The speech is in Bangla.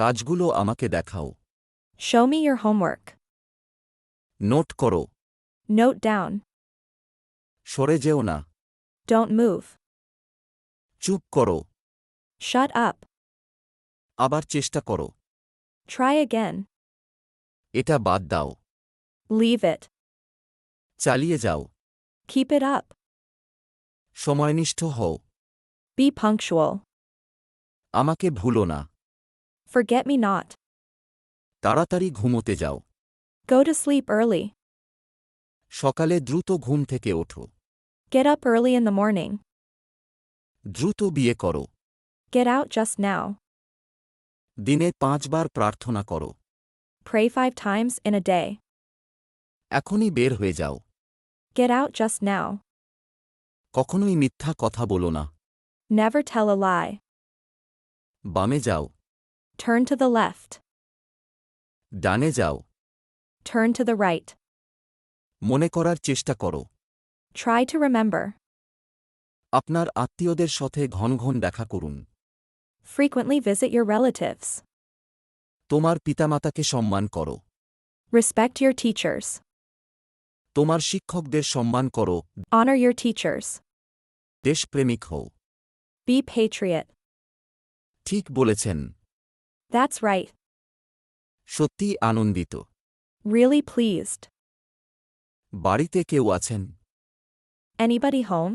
কাজগুলো আমাকে দেখাও। Show me your homework. Note করো। Note down. সরে যেও না। Don't move. চুপ করো। Shut up. আবার চেষ্টা করো। Try again. এটা বাদ দাও। Leave it. চালিয়ে যাও। Keep it up. সময়নিষ্ঠ হও। Be punctual. আমাকে ভুলো না। Forget me not. তাড়াতাড়ি ঘুমোতে যাও। Go to sleep early. সকালে দ্রুত ঘুম থেকে ওঠো। Get up early in the morning. দ্রুত বিয়ে করো। Get out just now. দিনে 5 বার প্রার্থনা করো। Pray 5 times in a day. এখনই বের হয়ে যাও। Get out just now. কখনোই মিথ্যা কথা বলো না। Never tell a lie. বামে যাও। Turn to the left. ডানে যাও। Turn to the right. মনে করার চেষ্টা করো। Try to remember. আপনার আত্মীয়দের সাথে ঘন ঘন দেখা করুন। Frequently visit your relatives. তোমার পিতামাতাকে সম্মান করো। Respect your teachers. তোমার শিক্ষকদের সম্মান করো। Honor your teachers. দেশপ্রেমিক হও। Be patriot. ঠিক বলেছেন। That's right. সত্যি আনন্দিত। Really pleased. বাড়িতে কেউ আছেন? Anybody home?